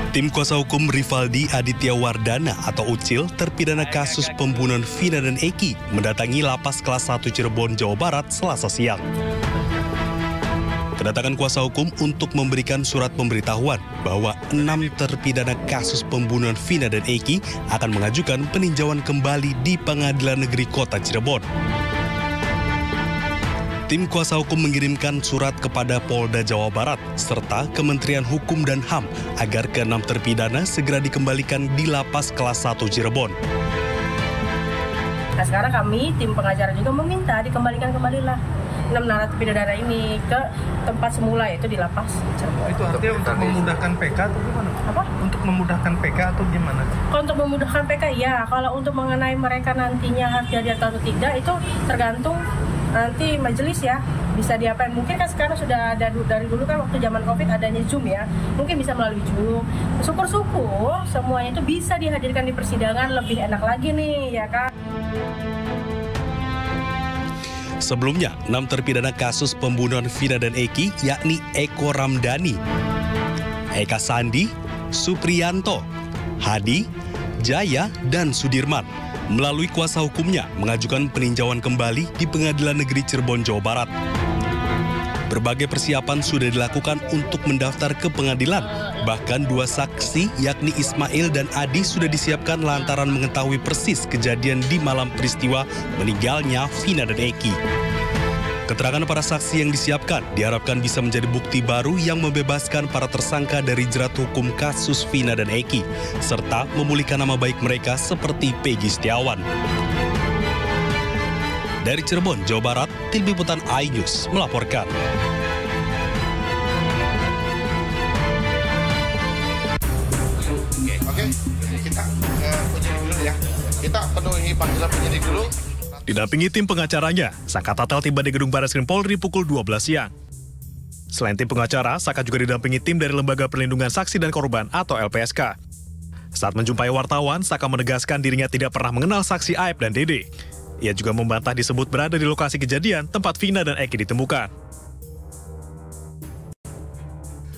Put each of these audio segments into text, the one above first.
Tim kuasa hukum Rivaldi Aditya Wardana atau Ucil, terpidana kasus pembunuhan Vina dan Eki, mendatangi Lapas Kelas 1 Cirebon, Jawa Barat, Selasa siang. Kedatangan kuasa hukum untuk memberikan surat pemberitahuan bahwa 6 terpidana kasus pembunuhan Vina dan Eki akan mengajukan peninjauan kembali di Pengadilan Negeri Kota Cirebon. Tim kuasa hukum mengirimkan surat kepada Polda Jawa Barat serta Kementerian Hukum dan HAM agar ke-6 terpidana segera dikembalikan di Lapas Kelas 1 Cirebon. Nah, sekarang kami, tim pengacara juga meminta dikembalikan kembalilah 6 narapidana ini ke tempat semula, yaitu di Lapas Cirebon. Itu artinya untuk memudahkan PK atau gimana? Apa? Untuk memudahkan PK atau gimana? Kalau untuk memudahkan PK, ya. Kalau untuk mengenai mereka nantinya harus dihadir atau tidak, itu tergantung nanti majelis ya, bisa diapain. Mungkin kan sekarang sudah ada dari dulu kan waktu zaman COVID adanya Zoom ya, mungkin bisa melalui Zoom. Syukur-syukur semuanya itu bisa dihadirkan di persidangan, lebih enak lagi nih ya kan. Sebelumnya, 6 terpidana kasus pembunuhan Vina dan Eki yakni Eko Ramdhani, Eka Sandi, Supriyanto, Hadi, Jaya, dan Sudirman melalui kuasa hukumnya mengajukan peninjauan kembali di Pengadilan Negeri Cirebon, Jawa Barat. Berbagai persiapan sudah dilakukan untuk mendaftar ke pengadilan. Bahkan 2 saksi yakni Ismail dan Adi sudah disiapkan lantaran mengetahui persis kejadian di malam peristiwa meninggalnya Vina dan Eki. Keterangan para saksi yang disiapkan diharapkan bisa menjadi bukti baru yang membebaskan para tersangka dari jerat hukum kasus Vina dan Eki, serta memulihkan nama baik mereka seperti Peggy Setiawan. Dari Cirebon, Jawa Barat, Tim Liputan iNews melaporkan. Oke, kita penyidik dulu ya. Kita penuhi panggilan penyidik dulu. Didampingi tim pengacaranya, Saka Tatal tiba di Gedung Barreskrim Polri pukul 12 siang. Selain tim pengacara, Saka juga didampingi tim dari Lembaga Perlindungan Saksi dan Korban atau LPSK. Saat menjumpai wartawan, Saka menegaskan dirinya tidak pernah mengenal saksi Aep dan Dede. Ia juga membantah disebut berada di lokasi kejadian tempat Vina dan Eki ditemukan.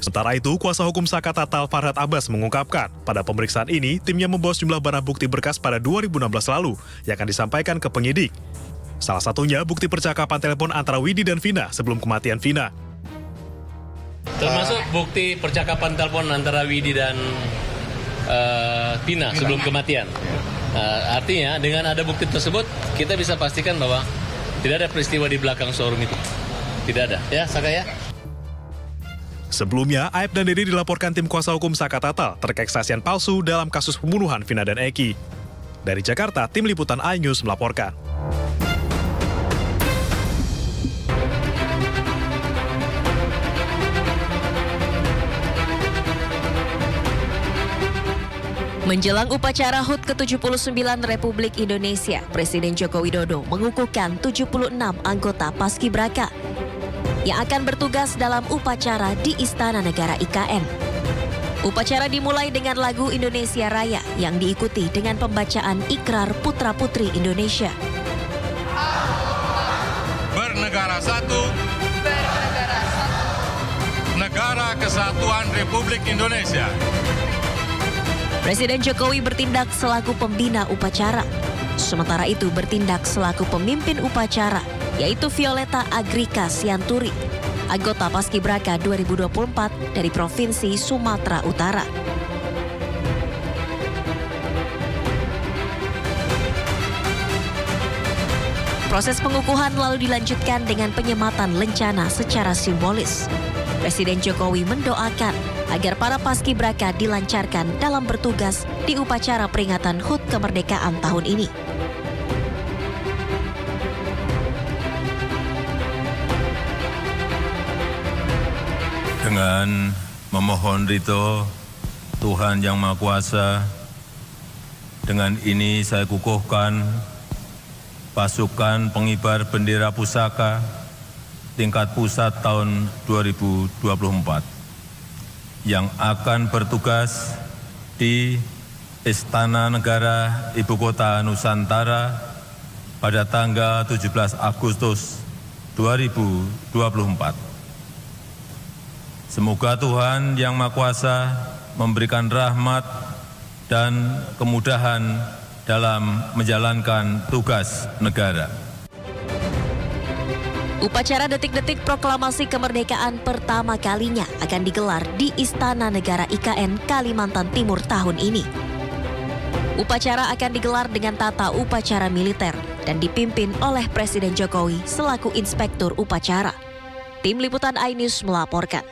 Sementara itu, kuasa hukum Saka Tatal Farhad Abbas mengungkapkan, pada pemeriksaan ini, timnya membawa sejumlah barang bukti berkas pada 2016 lalu yang akan disampaikan ke penyidik. Salah satunya bukti percakapan telepon antara Widi dan Vina sebelum kematian Vina. Termasuk bukti percakapan telepon antara Widi dan Vina sebelum kematian. Artinya, dengan ada bukti tersebut, kita bisa pastikan bahwa tidak ada peristiwa di belakang showroom itu. Tidak ada. Ya, Saka ya? Sebelumnya, Aep dan Dede dilaporkan tim kuasa hukum Saka Tatal terkait kesaksian palsu dalam kasus pembunuhan Vina dan Eki. Dari Jakarta, Tim Liputan iNews melaporkan. Menjelang upacara HUT ke-79 Republik Indonesia, Presiden Joko Widodo mengukuhkan 76 anggota Paskibraka yang akan bertugas dalam upacara di Istana Negara IKN. Upacara dimulai dengan lagu Indonesia Raya yang diikuti dengan pembacaan ikrar putra-putri Indonesia. Bernegara satu, Negara Kesatuan Republik Indonesia. Presiden Jokowi bertindak selaku pembina upacara. Sementara itu bertindak selaku pemimpin upacara, yaitu Violeta Agrika Sianturi, anggota Paskibraka 2024 dari Provinsi Sumatera Utara. Proses pengukuhan lalu dilanjutkan dengan penyematan lencana secara simbolis. Presiden Jokowi mendoakan agar para Paskibraka dilancarkan dalam bertugas di upacara peringatan HUT kemerdekaan tahun ini. Dengan memohon ridho Tuhan Yang Maha Kuasa, dengan ini saya kukuhkan pasukan pengibar bendera pusaka tingkat pusat tahun 2024 yang akan bertugas di Istana Negara Ibu Kota Nusantara pada tanggal 17 Agustus 2024. Semoga Tuhan Yang Maha Kuasa memberikan rahmat dan kemudahan dalam menjalankan tugas negara. Upacara detik-detik proklamasi kemerdekaan pertama kalinya akan digelar di Istana Negara IKN Kalimantan Timur tahun ini. Upacara akan digelar dengan tata upacara militer dan dipimpin oleh Presiden Jokowi selaku Inspektur Upacara. Tim Liputan iNews melaporkan.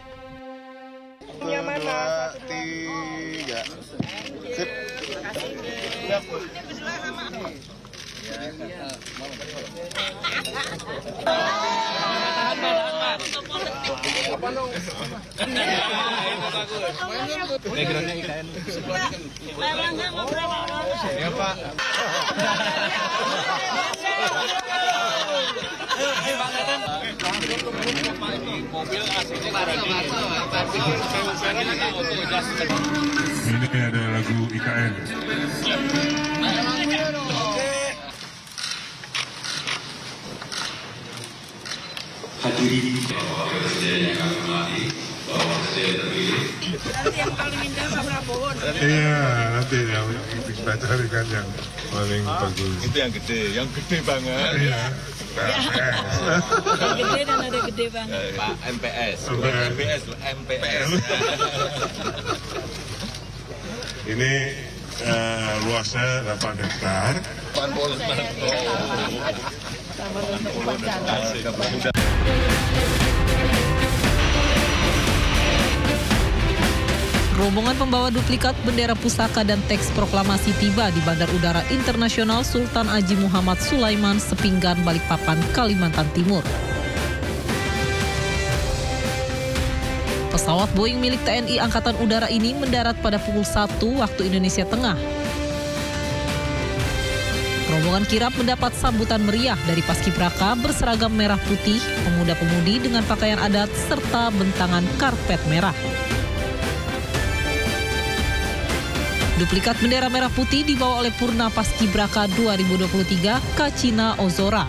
2, 3. Sip. Ya, Pak. Ini ada lagu IKN. Hadirin Bapak Presiden yang kami hormati, Bapak Presiden terpilih. Nanti yang paling indah Pak Prabowo. Iya, nanti yang kita carikan yang paling bagus. Itu yang gede banget. Iya. Yang gede dan ada gede banget. Pak MPS, bukan MPS, MPS. Ini luasnya 8 hektar. Rombongan pembawa duplikat bendera pusaka dan teks proklamasi tiba di Bandar Udara Internasional Sultan Haji Muhammad Sulaiman, Sepinggan, Balikpapan, Kalimantan Timur. Pesawat Boeing milik TNI Angkatan Udara ini mendarat pada pukul 1 waktu Indonesia Tengah. Rombongan kirap mendapat sambutan meriah dari paskibraka berseragam merah putih, pemuda-pemudi dengan pakaian adat, serta bentangan karpet merah. Duplikat bendera merah putih dibawa oleh Purna Paskibraka 2023 Kacina Ozora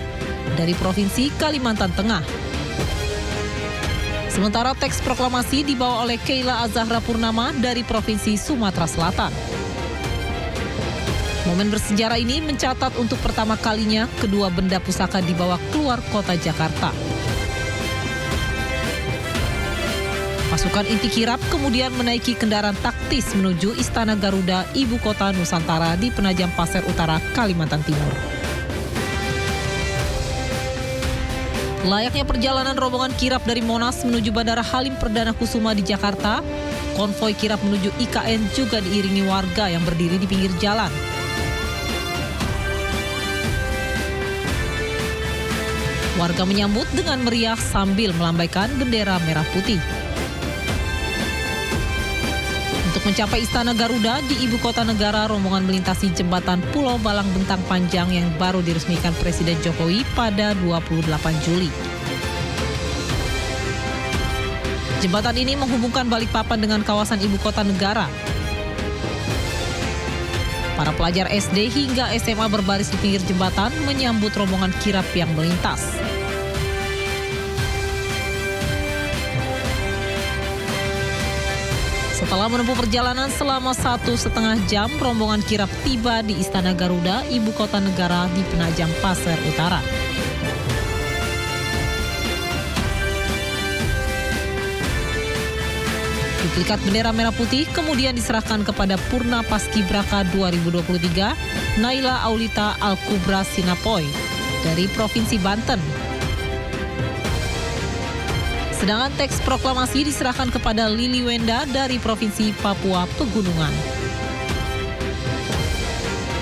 dari Provinsi Kalimantan Tengah. Sementara teks proklamasi dibawa oleh Keila Azahra Purnama dari Provinsi Sumatera Selatan. Momen bersejarah ini mencatat untuk pertama kalinya kedua benda pusaka dibawa keluar kota Jakarta. Pasukan inti kirap kemudian menaiki kendaraan taktis menuju Istana Garuda, Ibu Kota Nusantara di Penajam Pasir Utara, Kalimantan Timur. Layaknya perjalanan rombongan kirap dari Monas menuju Bandara Halim Perdana Kusuma di Jakarta, konvoi kirap menuju IKN juga diiringi warga yang berdiri di pinggir jalan. Warga menyambut dengan meriah sambil melambaikan bendera merah putih. Untuk mencapai Istana Garuda di Ibu Kota Negara, rombongan melintasi jembatan Pulau Balang Bentang Panjang yang baru diresmikan Presiden Jokowi pada 28 Juli. Jembatan ini menghubungkan Balikpapan dengan kawasan Ibu Kota Negara. Para pelajar SD hingga SMA berbaris di pinggir jembatan menyambut rombongan kirap yang melintas. Setelah menempuh perjalanan selama 1,5 jam, rombongan kirap tiba di Istana Garuda, Ibu Kota Negara di Penajam Pasir Utara. Duplikat bendera merah putih kemudian diserahkan kepada Purna Paskibraka 2023, Naila Aulita Al-Kubra Sinapoy dari Provinsi Banten. Sedangkan teks proklamasi diserahkan kepada Lili Wenda dari Provinsi Papua Pegunungan.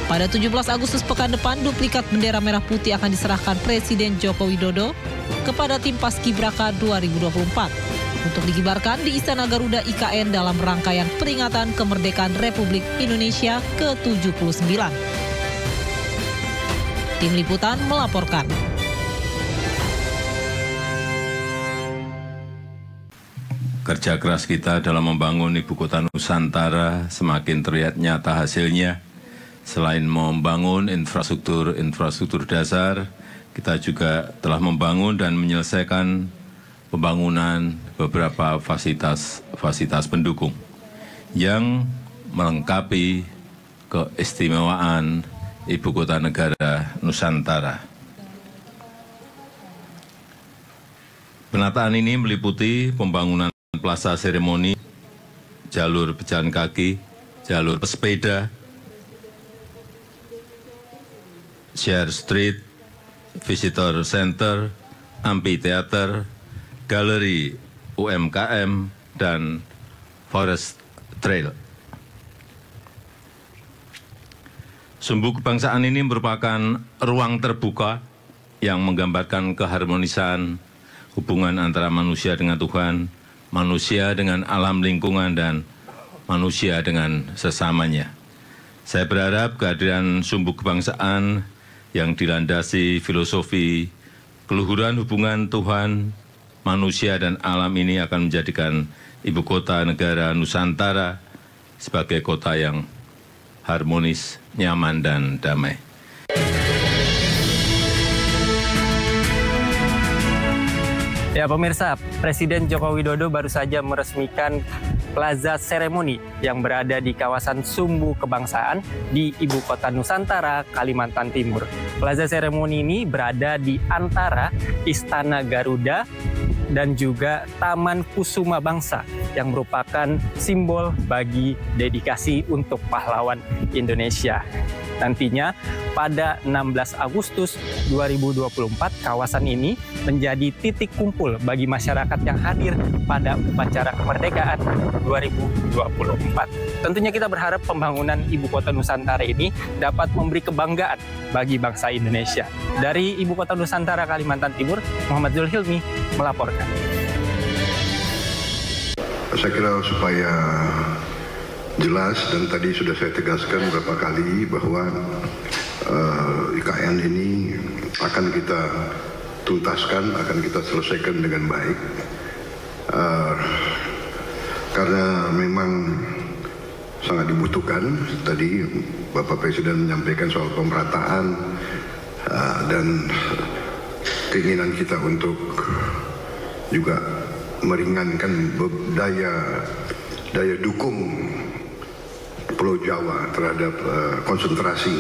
Pada 17 Agustus pekan depan, duplikat bendera merah putih akan diserahkan Presiden Joko Widodo kepada tim Paskibraka 2024 untuk dikibarkan di Istana Garuda IKN dalam rangkaian peringatan kemerdekaan Republik Indonesia ke-79. Tim Liputan melaporkan. Kerja keras kita dalam membangun Ibu Kota Nusantara semakin terlihat nyata hasilnya. Selain membangun infrastruktur dasar, kita juga telah membangun dan menyelesaikan pembangunan beberapa fasilitas pendukung yang melengkapi keistimewaan Ibu Kota Negara Nusantara. Penataan ini meliputi pembangunan plaza seremoni, jalur pejalan kaki, jalur pesepeda, share street, visitor center, amphitheater, galeri UMKM, dan forest trail. Sumbu kebangsaan ini merupakan ruang terbuka yang menggambarkan keharmonisan hubungan antara manusia dengan Tuhan, manusia dengan alam lingkungan, dan manusia dengan sesamanya. Saya berharap kehadiran sumbu kebangsaan yang dilandasi filosofi keluhuran hubungan Tuhan, manusia, dan alam ini akan menjadikan Ibu Kota Negara Nusantara sebagai kota yang harmonis, nyaman, dan damai. Ya pemirsa, Presiden Joko Widodo baru saja meresmikan Plaza Seremoni yang berada di kawasan Sumbu Kebangsaan di Ibu Kota Nusantara, Kalimantan Timur. Plaza Seremoni ini berada di antara Istana Garuda dan juga Taman Kusuma Bangsa yang merupakan simbol bagi dedikasi untuk pahlawan Indonesia. Nantinya pada 16 Agustus 2024 kawasan ini menjadi titik kumpul bagi masyarakat yang hadir pada upacara kemerdekaan 2024. Tentunya kita berharap pembangunan Ibu Kota Nusantara ini dapat memberi kebanggaan bagi bangsa Indonesia. Dari Ibu Kota Nusantara Kalimantan Timur, Muhammad Zulhilmi melaporkan. Saya kira supaya jelas, dan tadi sudah saya tegaskan beberapa kali bahwa IKN ini akan kita tuntaskan, akan kita selesaikan dengan baik, karena memang sangat dibutuhkan. Tadi Bapak Presiden menyampaikan soal pemerataan dan keinginan kita untuk juga meringankan daya dukung Pulau Jawa terhadap konsentrasi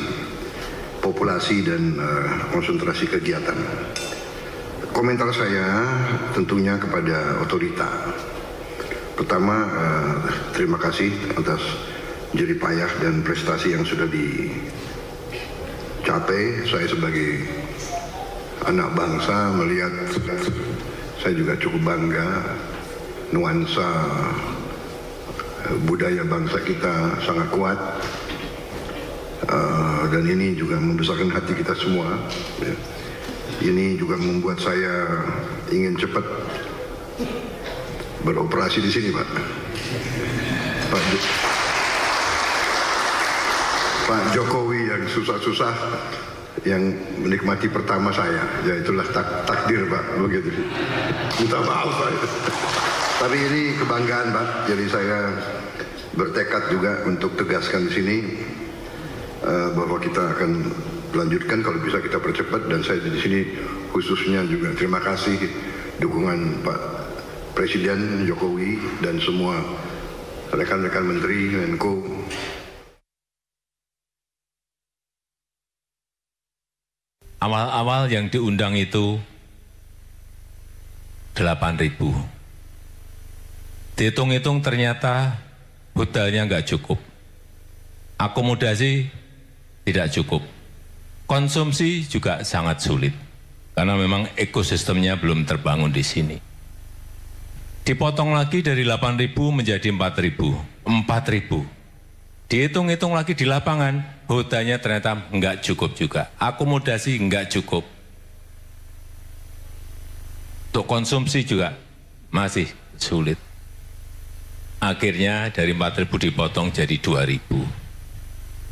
populasi dan konsentrasi kegiatan. Komentar saya tentunya kepada otorita. Pertama, terima kasih atas jerih payah dan prestasi yang sudah dicapai. Saya sebagai anak bangsa melihat, saya juga cukup bangga nuansa budaya bangsa kita sangat kuat, dan ini juga membesarkan hati kita semua. Ini juga membuat saya ingin cepat beroperasi di sini, Pak. Pak Jokowi yang susah-susah, yang menikmati pertama saya, ya itulah takdir, Pak, begitu. Minta maaf, Pak. Tapi ini kebanggaan, Pak. Jadi saya bertekad juga untuk tegaskan di sini bahwa kita akan lanjutkan, kalau bisa kita percepat. Dan saya di sini khususnya juga terima kasih dukungan Pak Presiden Jokowi dan semua rekan-rekan Menteri, Menko. Awal-awal yang diundang itu 8.000. Dihitung-hitung ternyata hotelnya nggak cukup, akomodasi tidak cukup, konsumsi juga sangat sulit, karena memang ekosistemnya belum terbangun di sini. Dipotong lagi dari 8.000 menjadi 4.000. Dihitung-hitung lagi di lapangan, hotelnya ternyata nggak cukup juga, akomodasi nggak cukup. Untuk konsumsi juga masih sulit. Akhirnya dari 4.000 dipotong jadi 2.000.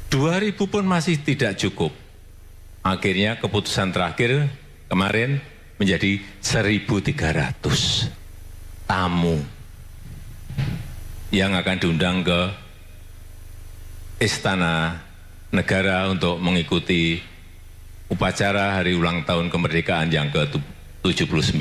2.000 pun masih tidak cukup. Akhirnya keputusan terakhir kemarin menjadi 1.300 tamu yang akan diundang ke Istana Negara untuk mengikuti upacara hari ulang tahun kemerdekaan yang ke-79.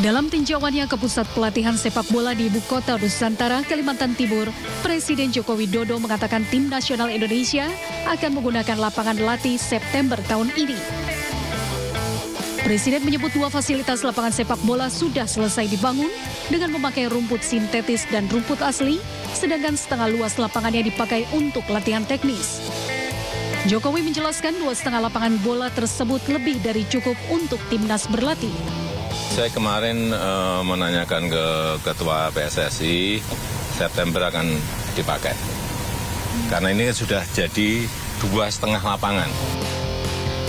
Dalam tinjauannya ke pusat pelatihan sepak bola di Ibu Kota Nusantara, Kalimantan Timur, Presiden Joko Widodo mengatakan tim nasional Indonesia akan menggunakan lapangan latih September tahun ini. Presiden menyebut 2 fasilitas lapangan sepak bola sudah selesai dibangun dengan memakai rumput sintetis dan rumput asli, sedangkan setengah luas lapangannya dipakai untuk latihan teknis. Jokowi menjelaskan 2,5 lapangan bola tersebut lebih dari cukup untuk timnas berlatih. Saya kemarin menanyakan ke Ketua PSSI, September akan dipakai. Karena ini sudah jadi 2,5 lapangan.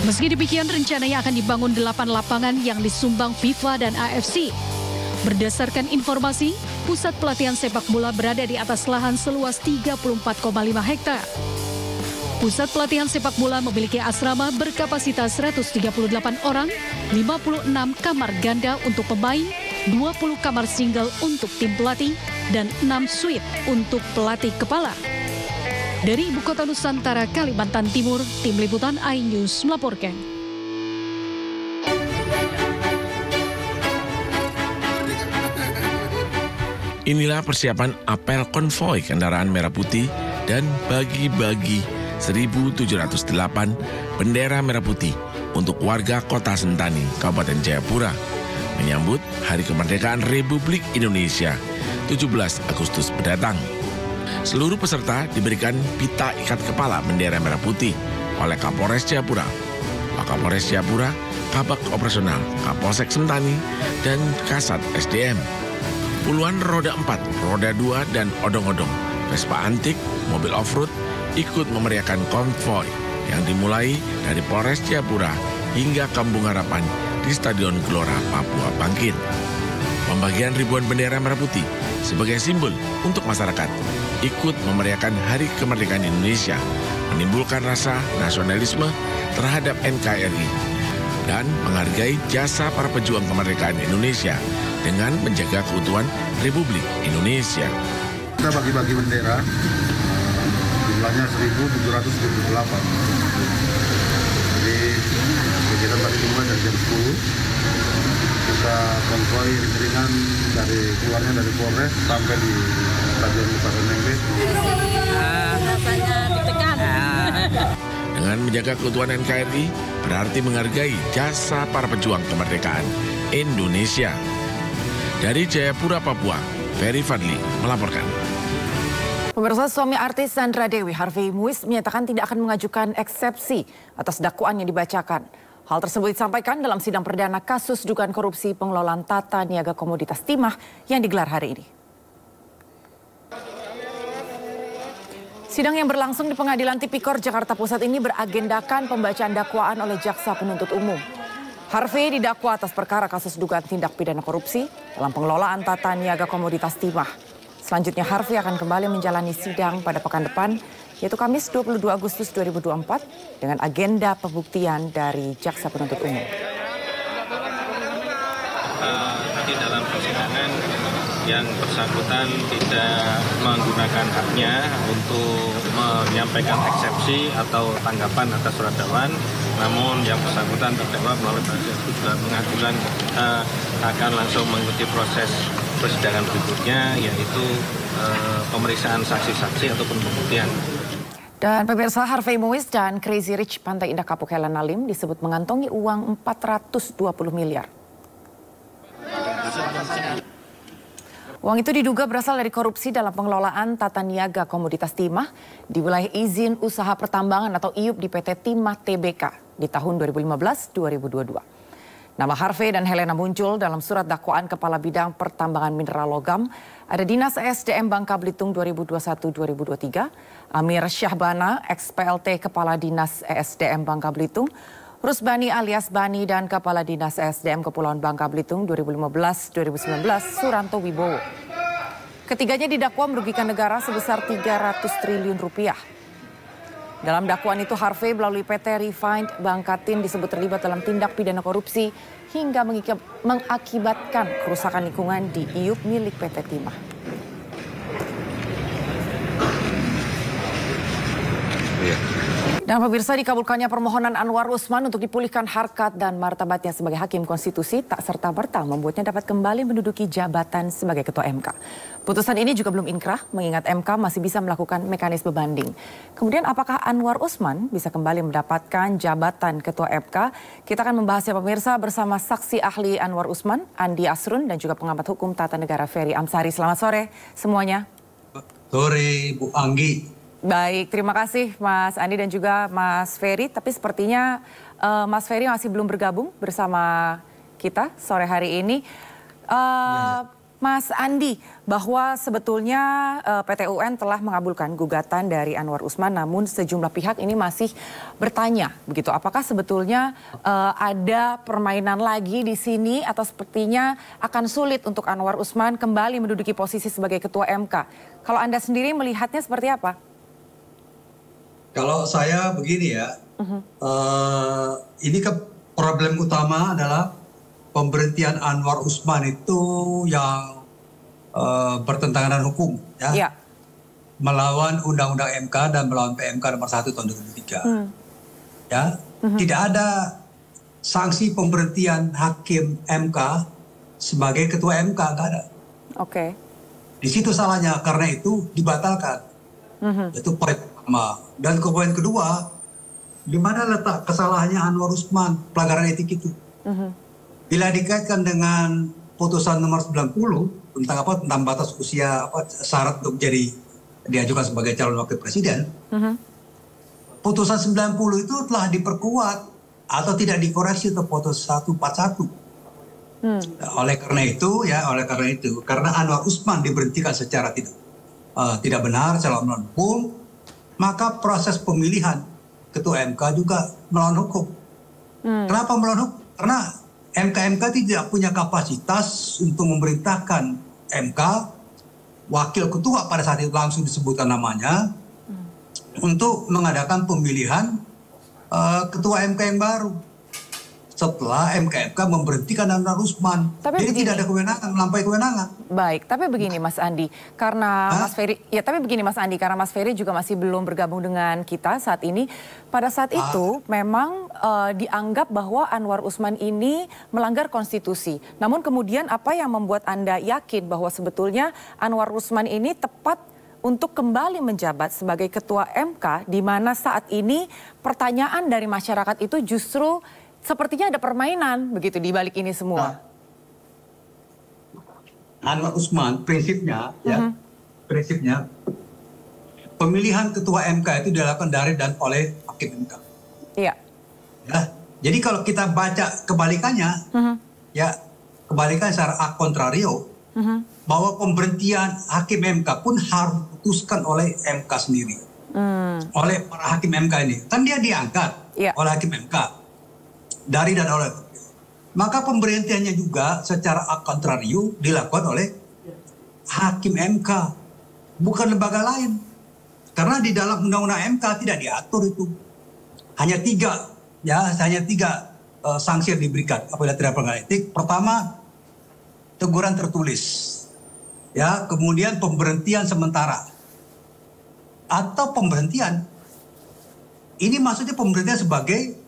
Meski demikian, rencananya akan dibangun 8 lapangan yang disumbang FIFA dan AFC. Berdasarkan informasi, pusat pelatihan sepak bola berada di atas lahan seluas 34,5 hektar. Pusat pelatihan sepak bola memiliki asrama berkapasitas 138 orang, 56 kamar ganda untuk pemain, 20 kamar single untuk tim pelatih, dan 6 suite untuk pelatih kepala. Dari Ibu Kota Nusantara, Kalimantan Timur, Tim Liputan iNews melaporkan. Inilah persiapan apel konvoi kendaraan merah putih dan bagi-bagi 1.708 bendera merah putih untuk warga Kota Sentani, Kabupaten Jayapura, menyambut Hari Kemerdekaan Republik Indonesia 17 Agustus mendatang. Seluruh peserta diberikan pita ikat kepala bendera merah putih oleh Kapolres Jayapura, Wakapolres Jayapura, Kabak Operasional, Kapolsek Sentani, dan Kasat SDM. Puluhan roda 4, roda 2, dan odong-odong, Vespa antik, mobil off-road, ikut memeriahkan konvoi yang dimulai dari Polres Jayapura hingga Kampung Harapan di Stadion Gelora Papua Bangkit. Pembagian ribuan bendera merah putih sebagai simbol untuk masyarakat ikut memeriahkan Hari Kemerdekaan Indonesia, menimbulkan rasa nasionalisme terhadap NKRI, dan menghargai jasa para pejuang kemerdekaan Indonesia dengan menjaga keutuhan Republik Indonesia. Kita bagi-bagi bendera, jumlahnya 1.728. Jadi kegiatan tadi dimulai dari jam 10. Kita konvoi ringan dari keluarnya dari Polres sampai di Stadion Lukas NMB. Rasanya ditekan. Dengan menjaga keutuhan NKRI berarti menghargai jasa para pejuang kemerdekaan Indonesia. Dari Jayapura, Papua, Ferry Fadli melaporkan. Pemirsa, suami artis Sandra Dewi, Harvey Muiz, menyatakan tidak akan mengajukan eksepsi atas dakwaan yang dibacakan. Hal tersebut disampaikan dalam sidang perdana kasus dugaan korupsi pengelolaan tata niaga komoditas timah yang digelar hari ini. Sidang yang berlangsung di Pengadilan Tipikor Jakarta Pusat ini beragendakan pembacaan dakwaan oleh jaksa penuntut umum. Harvey didakwa atas perkara kasus dugaan tindak pidana korupsi dalam pengelolaan tata niaga komoditas timah. Selanjutnya Harvey akan kembali menjalani sidang pada pekan depan, yaitu Kamis 22 Agustus 2024 dengan agenda pembuktian dari jaksa penuntut umum. Tadi dalam persidangan yang bersangkutan tidak menggunakan haknya untuk menyampaikan eksepsi atau tanggapan atas surat dakwaan, namun yang bersangkutan terdakwa melalui proses juga mengajukan akan langsung mengikuti proses persidangan berikutnya, yaitu pemeriksaan saksi-saksi ataupun pembuktian. Dan pemirsa, Harvey Muiz dan Crazy Rich Pantai Indah Kapuk Helen Nalim disebut mengantongi uang 420 miliar. Uang itu diduga berasal dari korupsi dalam pengelolaan tata niaga komoditas timah di wilayah izin usaha pertambangan atau IUP di PT Timah Tbk di tahun 2015-2022. Nama Harvey dan Helena muncul dalam surat dakwaan Kepala Bidang Pertambangan Mineral Logam, ada Dinas ESDM Bangka Belitung 2021-2023, Amir Syahbana, ex-PLT Kepala Dinas ESDM Bangka Belitung, Rusbani alias Bani, dan Kepala Dinas ESDM Kepulauan Bangka Belitung 2015-2019, Suranto Wibowo. Ketiganya didakwa merugikan negara sebesar 300 triliun rupiah. Dalam dakwaan itu, Harvey melalui PT Refined Bangkatin disebut terlibat dalam tindak pidana korupsi hingga mengakibatkan kerusakan lingkungan di IUP milik PT Timah. Dan pemirsa, dikabulkannya permohonan Anwar Usman untuk dipulihkan harkat dan martabatnya sebagai hakim konstitusi tak serta-merta membuatnya dapat kembali menduduki jabatan sebagai ketua MK. Putusan ini juga belum inkrah mengingat MK masih bisa melakukan mekanisme banding. Kemudian apakah Anwar Usman bisa kembali mendapatkan jabatan ketua MK? Kita akan membahasnya pemirsa bersama saksi ahli Anwar Usman, Andi Asrun, dan juga pengamat hukum tata negara Ferry Amsari. Selamat sore semuanya. Sore Bu Anggi. Baik, terima kasih Mas Andi dan juga Mas Ferry. Tapi sepertinya Mas Ferry masih belum bergabung bersama kita sore hari ini. Mas Andi, bahwa sebetulnya PT UN telah mengabulkan gugatan dari Anwar Usman, namun sejumlah pihak ini masih bertanya, begitu. Apakah sebetulnya ada permainan lagi di sini atau sepertinya akan sulit untuk Anwar Usman kembali menduduki posisi sebagai ketua MK? Kalau Anda sendiri melihatnya seperti apa? Kalau saya begini ya, ini kan problem utama adalah pemberhentian Anwar Usman itu yang bertentangan dengan hukum, ya, melawan Undang-Undang MK dan melawan PMK nomor 1 tahun 2003. Ya, tidak ada sanksi pemberhentian hakim MK sebagai ketua MK, nggak ada. Oke. Di situ salahnya, karena itu dibatalkan. Itu poin pertama. Dan poin kedua, di mana letak kesalahannya Anwar Usman pelanggaran etik itu? Bila dikaitkan dengan putusan nomor 90 tentang batas usia syarat untuk diajukan sebagai calon wakil presiden, putusan 90 itu telah diperkuat atau tidak dikoreksi untuk putusan 141. Oleh karena itu, karena Anwar Usman diberhentikan secara tidak benar, secara melawan hukum, maka proses pemilihan ketua MK juga melawan hukum. Kenapa melawan hukum? Karena MK tidak punya kapasitas untuk memerintahkan MK, wakil ketua pada saat itu langsung disebutkan namanya, untuk mengadakan pemilihan ketua MK yang baru. Setelah MK memberhentikan Anwar Usman. Jadi tidak ada kewenangan, melampaui kewenangan. Baik, tapi begini Mas Andi, karena Mas Ferry, karena Mas Ferry juga masih belum bergabung dengan kita saat ini. Pada saat itu memang dianggap bahwa Anwar Usman ini melanggar konstitusi. Namun kemudian apa yang membuat Anda yakin bahwa sebetulnya Anwar Usman ini tepat untuk kembali menjabat sebagai ketua MK, di mana saat ini pertanyaan dari masyarakat itu justru sepertinya ada permainan begitu di balik ini semua. Anwar Usman prinsipnya pemilihan ketua MK itu dilakukan dari dan oleh hakim MK. Iya. Ya, jadi kalau kita baca kebalikannya, kebalikan secara a contrario, bahwa pemberhentian hakim MK pun harus diputuskan oleh MK sendiri, oleh para hakim MK ini. Kan dia diangkat oleh hakim MK. Dari dan oleh. Maka pemberhentiannya juga secara a contrario dilakukan oleh hakim MK, bukan lembaga lain. Karena di dalam undang-undang MK tidak diatur itu. Hanya tiga sanksi yang diberikan apabila tidak pelanggaran etik. Pertama, teguran tertulis. Ya, kemudian pemberhentian sementara. Atau pemberhentian. Ini maksudnya pemberhentian sebagai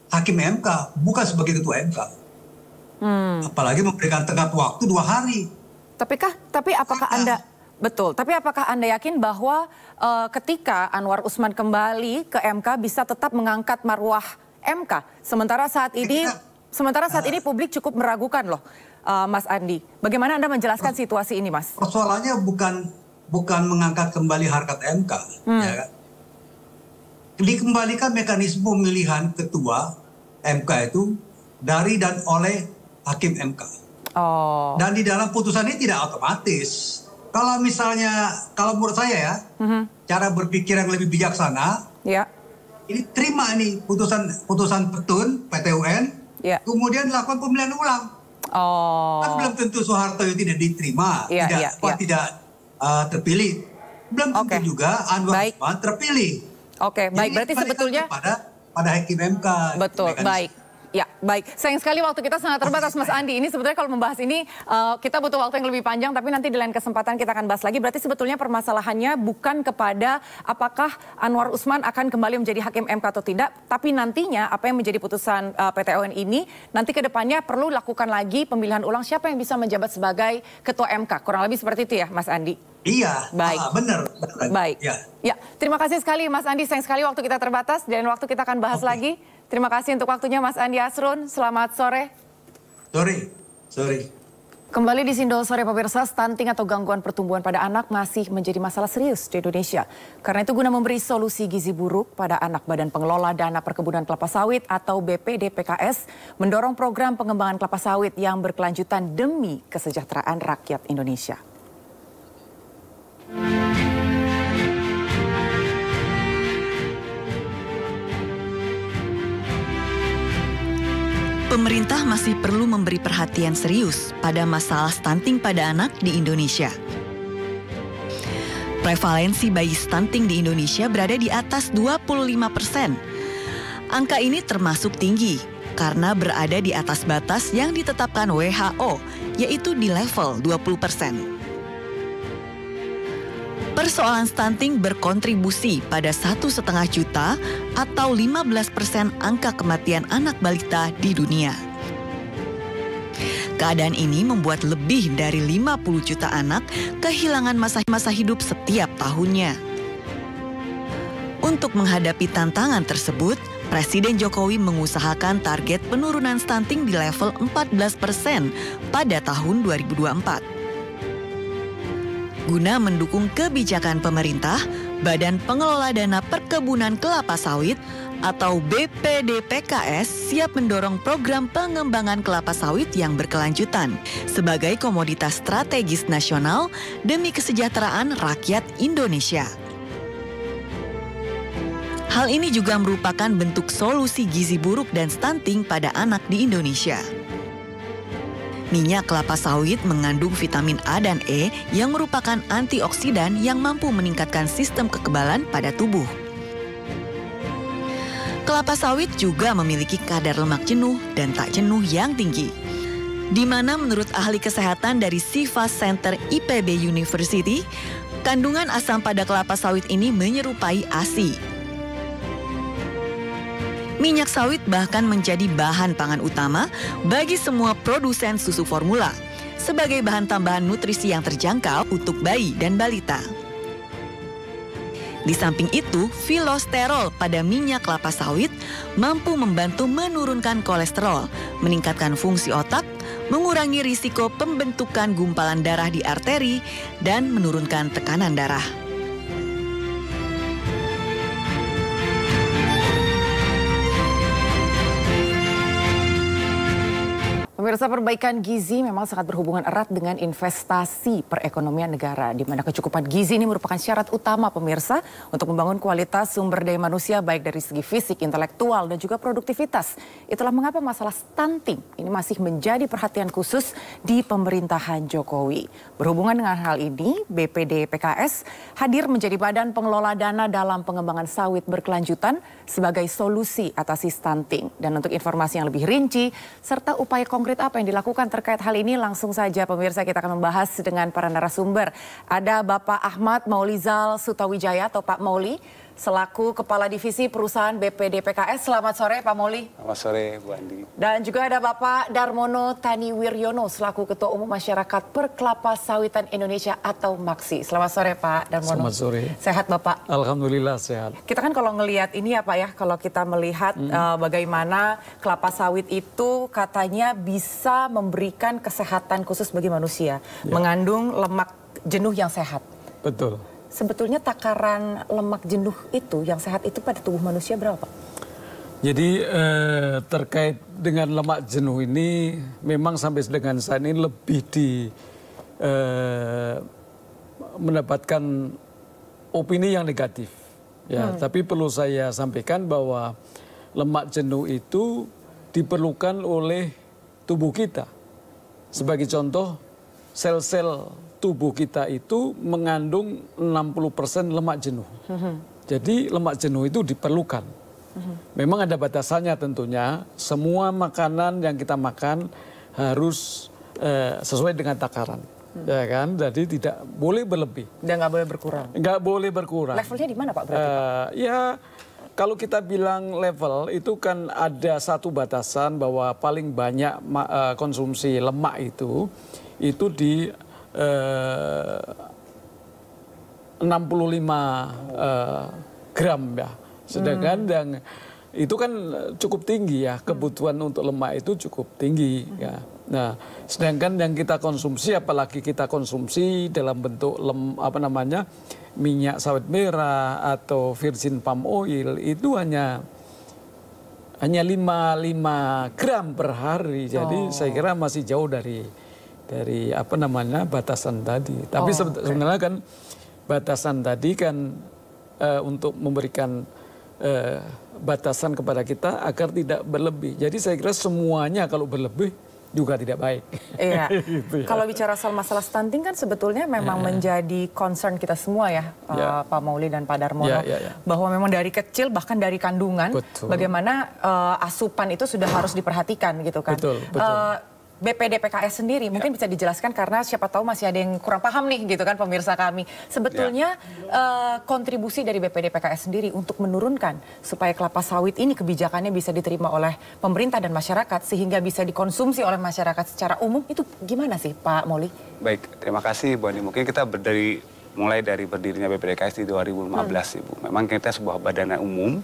hakim MK, bukan sebagai ketua MK. Apalagi memberikan tenggat waktu 2 hari. Tapi apakah Anda yakin bahwa ketika Anwar Usman kembali ke MK bisa tetap mengangkat marwah MK? Sementara saat ini publik cukup meragukan loh, Mas Andi. Bagaimana Anda menjelaskan situasi ini, Mas? Persoalannya bukan mengangkat kembali harkat MK, ya kan? Dikembalikan mekanisme pemilihan ketua MK itu dari dan oleh hakim MK. Dan di dalam putusan ini tidak otomatis. Kalau misalnya, kalau menurut saya cara berpikir yang lebih bijaksana, ini terima nih putusan petun PT UN, kemudian dilakukan pemilihan ulang. Kan belum tentu Soeharto itu tidak diterima, tidak terpilih. Belum tentu juga Anwar Usman terpilih. Oke, baik. Berarti sebetulnya pada hakim MK. Betul, baik. Ya, baik. Sayang sekali waktu kita sangat terbatas, Mas Andi. Ini sebetulnya kalau membahas ini, kita butuh waktu yang lebih panjang, tapi nanti di lain kesempatan kita akan bahas lagi. Berarti sebetulnya permasalahannya bukan kepada apakah Anwar Usman akan kembali menjadi hakim MK atau tidak, tapi nantinya apa yang menjadi putusan PT UN ini, nanti ke depannya perlu lakukan lagi pemilihan ulang siapa yang bisa menjabat sebagai Ketua MK. Kurang lebih seperti itu ya, Mas Andi? Iya, baik. Benar. Baik. Ya, terima kasih sekali Mas Andi. Sayang sekali waktu kita terbatas, dan waktu kita akan bahas lagi. Terima kasih untuk waktunya Mas Andi Asrun. Selamat sore. Sore. Kembali di Sindol Sore pemirsa, stunting atau gangguan pertumbuhan pada anak masih menjadi masalah serius di Indonesia. Karena itu guna memberi solusi gizi buruk pada anak, Badan Pengelola Dana Perkebunan Kelapa Sawit atau BPD PKS mendorong program pengembangan kelapa sawit yang berkelanjutan demi kesejahteraan rakyat Indonesia. Pemerintah masih perlu memberi perhatian serius pada masalah stunting pada anak di Indonesia. Prevalensi bayi stunting di Indonesia berada di atas 25%. Angka ini termasuk tinggi karena berada di atas batas yang ditetapkan WHO, yaitu di level 20%. Persoalan stunting berkontribusi pada 1,5 juta atau 15% angka kematian anak balita di dunia. Keadaan ini membuat lebih dari 50 juta anak kehilangan masa hidup setiap tahunnya. Untuk menghadapi tantangan tersebut, Presiden Jokowi mengusahakan target penurunan stunting di level 14% pada tahun 2024. Guna mendukung kebijakan pemerintah, Badan Pengelola Dana Perkebunan Kelapa Sawit atau BPD PKS siap mendorong program pengembangan kelapa sawit yang berkelanjutan sebagai komoditas strategis nasional demi kesejahteraan rakyat Indonesia. Hal ini juga merupakan bentuk solusi gizi buruk dan stunting pada anak di Indonesia. Minyak kelapa sawit mengandung vitamin A dan E yang merupakan antioksidan yang mampu meningkatkan sistem kekebalan pada tubuh. Kelapa sawit juga memiliki kadar lemak jenuh dan tak jenuh yang tinggi, di mana menurut ahli kesehatan dari Siva Center IPB University, kandungan asam pada kelapa sawit ini menyerupai ASI. Minyak sawit bahkan menjadi bahan pangan utama bagi semua produsen susu formula sebagai bahan tambahan nutrisi yang terjangkau untuk bayi dan balita. Di samping itu, filosterol pada minyak kelapa sawit mampu membantu menurunkan kolesterol, meningkatkan fungsi otak, mengurangi risiko pembentukan gumpalan darah di arteri, dan menurunkan tekanan darah. Pemirsa, perbaikan gizi memang sangat berhubungan erat dengan investasi perekonomian negara, di mana kecukupan gizi ini merupakan syarat utama pemirsa untuk membangun kualitas sumber daya manusia baik dari segi fisik, intelektual, dan juga produktivitas. Itulah mengapa masalah stunting ini masih menjadi perhatian khusus di pemerintahan Jokowi. Berhubungan dengan hal ini, BPD PKS hadir menjadi Badan Pengelola Dana dalam Pengembangan Sawit Berkelanjutan sebagai solusi atasi stunting. Dan untuk informasi yang lebih rinci serta upaya konkret apa yang dilakukan terkait hal ini, langsung saja pemirsa kita akan membahas dengan para narasumber. Ada Bapak Ahmad Maulizal Sutawijaya atau Pak Mauli, selaku Kepala Divisi Perusahaan BPD PKS. Selamat sore Pak Mauli. Selamat sore Bu Andi. Dan juga ada Bapak Darmono Tani Wiryono selaku Ketua Umum Masyarakat Perkelapa Sawitan Indonesia atau MAKSI. Selamat sore Pak Darmono. Selamat sore. Sehat Bapak? Alhamdulillah sehat. Kita kan kalau ngelihat ini ya Pak ya, kalau kita melihat bagaimana kelapa sawit itu katanya bisa memberikan kesehatan khusus bagi manusia. Ya. Mengandung lemak jenuh yang sehat. Betul. Sebetulnya takaran lemak jenuh itu yang sehat itu pada tubuh manusia berapa Pak? Jadi terkait dengan lemak jenuh ini memang sampai dengan saat ini lebih mendapatkan opini yang negatif. Ya, tapi perlu saya sampaikan bahwa lemak jenuh itu diperlukan oleh tubuh kita. Sebagai contoh, sel-sel tubuh kita itu mengandung 60% lemak jenuh. Jadi lemak jenuh itu diperlukan. memang ada batasannya tentunya. Semua makanan yang kita makan harus sesuai dengan takaran. Ya kan, jadi tidak boleh berlebih. Dan nggak boleh berkurang. Nggak boleh berkurang. Levelnya di mana Pak berarti? Ya, kalau kita bilang level itu kan ada satu batasan bahwa paling banyak konsumsi lemak itu di 65 gram ya. Sedangkan yang itu kan cukup tinggi ya, kebutuhan untuk lemak itu cukup tinggi ya. Nah, sedangkan yang kita konsumsi, apalagi kita konsumsi dalam bentuk minyak sawit merah atau virgin palm oil itu hanya 5 gram per hari. Jadi saya kira masih jauh dari batasan tadi. Tapi sebenarnya kan batasan tadi kan untuk memberikan batasan kepada kita agar tidak berlebih. Jadi saya kira semuanya kalau berlebih juga tidak baik. Iya. Gitu ya. Kalau bicara soal masalah stunting kan sebetulnya memang menjadi concern kita semua ya, Pak Mauli dan Pak Darmono, bahwa memang dari kecil bahkan dari kandungan, bagaimana asupan itu sudah harus diperhatikan gitu kan. Betul. BPD PKS sendiri mungkin bisa dijelaskan karena siapa tahu masih ada yang kurang paham nih gitu kan pemirsa kami. Sebetulnya kontribusi dari BPD PKS sendiri untuk menurunkan supaya kelapa sawit ini kebijakannya bisa diterima oleh pemerintah dan masyarakat sehingga bisa dikonsumsi oleh masyarakat secara umum itu gimana sih Pak Mauli? Baik, terima kasih Bu Ani. Mungkin kita mulai dari berdirinya BPDKS di 2015 Ibu. Memang kita sebuah badan umum